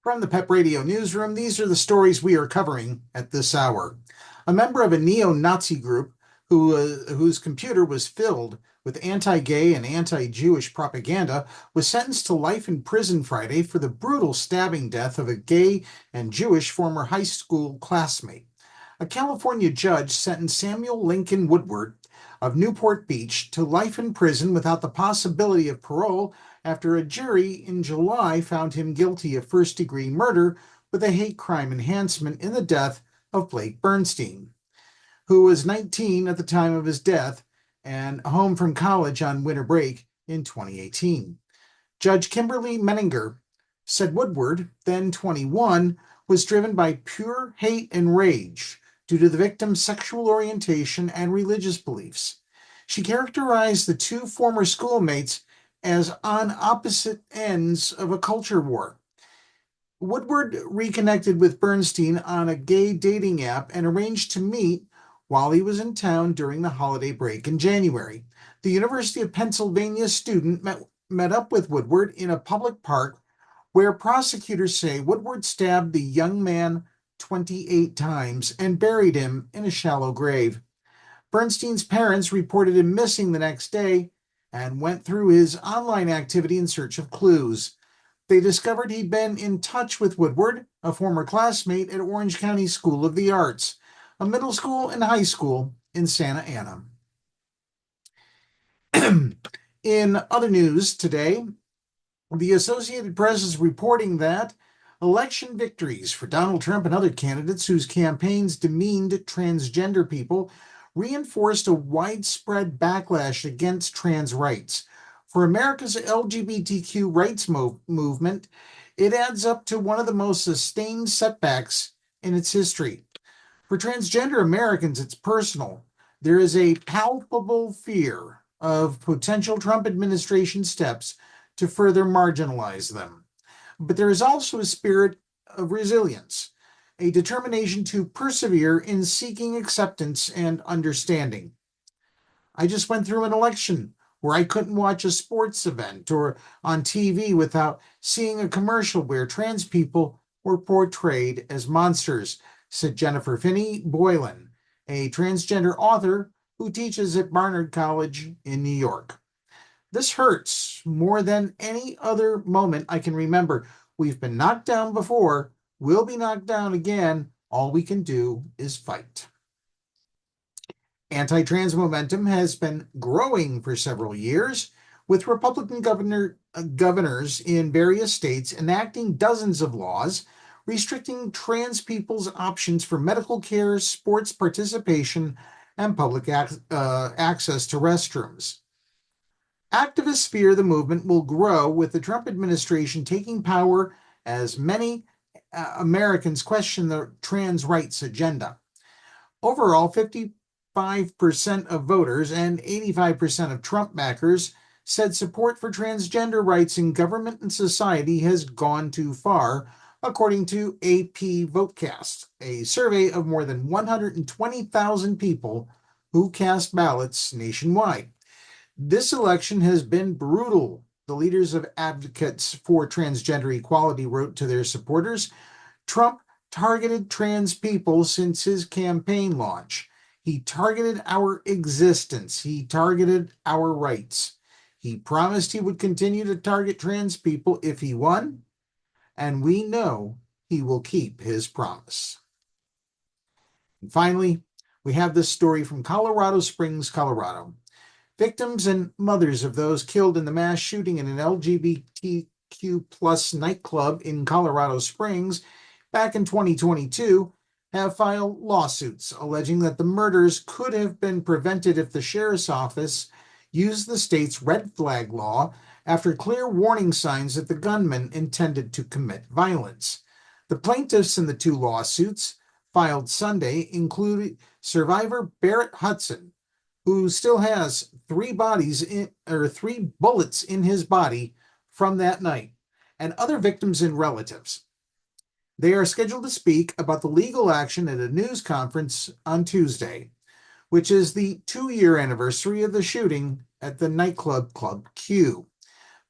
From the Pep Radio Newsroom, these are the stories we are covering at this hour. A member of a neo-Nazi group whose computer was filled with anti-gay and anti-Jewish propaganda was sentenced to life in prison Friday for the brutal stabbing death of a gay and Jewish former high school classmate. A California judge sentenced Samuel Lincoln Woodward of Newport Beach to life in prison without the possibility of parole after a jury in July found him guilty of first-degree murder with a hate crime enhancement in the death of Blake Bernstein, who was 19 at the time of his death and home from college on winter break in 2018. Judge Kimberly Menninger said Woodward, then 21, was driven by pure hate and rage due to the victim's sexual orientation and religious beliefs. She characterized the two former schoolmates as on opposite ends of a culture war. Woodward reconnected with Bernstein on a gay dating app and arranged to meet while he was in town during the holiday break in January. The University of Pennsylvania student met up with Woodward in a public park where prosecutors say Woodward stabbed the young man 28 times and buried him in a shallow grave. Bernstein's parents reported him missing the next day and went through his online activity in search of clues. They discovered he'd been in touch with Woodward, a former classmate at Orange County School of the Arts, a middle school and high school in Santa Ana. In other news today, the Associated Press is reporting that election victories for Donald Trump and other candidates whose campaigns demeaned transgender people reinforced a widespread backlash against trans rights. For America's LGBTQ rights movement, it adds up to one of the most sustained setbacks in its history. For transgender Americans, it's personal. There is a palpable fear of potential Trump administration steps to further marginalize them. But there is also a spirit of resilience, a determination to persevere in seeking acceptance and understanding. I just went through an election where I couldn't watch a sports event or on TV without seeing a commercial where trans people were portrayed as monsters, said Jennifer Finney Boylan, a transgender author who teaches at Barnard College in New York. This hurts more than any other moment I can remember. We've been knocked down before. We'll be knocked down again. All we can do is fight. Anti-trans momentum has been growing for several years, with Republican governors in various states enacting dozens of laws restricting trans people's options for medical care, sports participation, and public access to restrooms. Activists fear the movement will grow with the Trump administration taking power as many Americans question the trans rights agenda. Overall, 55% of voters and 85% of Trump backers said support for transgender rights in government and society has gone too far, according to AP Votecast, a survey of more than 120,000 people who cast ballots nationwide. This election has been brutal, the leaders of advocates for transgender equality wrote to their supporters. Trump targeted trans people since his campaign launch. He targeted our existence. He targeted our rights. He promised he would continue to target trans people if he won, and we know he will keep his promise. And finally, we have this story from Colorado Springs, Colorado. Victims and mothers of those killed in the mass shooting in an LGBTQ plus nightclub in Colorado Springs back in 2022 have filed lawsuits alleging that the murders could have been prevented if the sheriff's office used the state's red flag law after clear warning signs that the gunman intended to commit violence. The plaintiffs in the two lawsuits filed Sunday include survivor Barrett Hudson, who still has three bullets in his body from that night, and other victims and relatives. They are scheduled to speak about the legal action at a news conference on Tuesday, which is the 2-year anniversary of the shooting at the nightclub Club Q.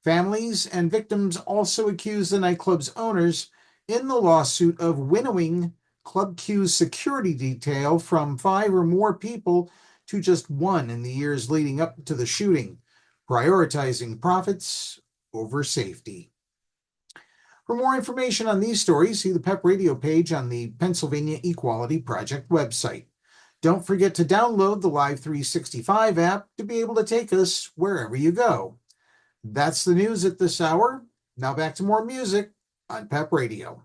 Families and victims also accuse the nightclub's owners, in the lawsuit of winnowing Club Q's security detail from 5 or more people to just 1 in the years leading up to the shooting, prioritizing profits over safety. For more information on these stories, see the PEP Radio page on the Pennsylvania Equality Project website. Don't forget to download the Live 365 app to be able to take us wherever you go. That's the news at this hour. Now back to more music on PEP Radio.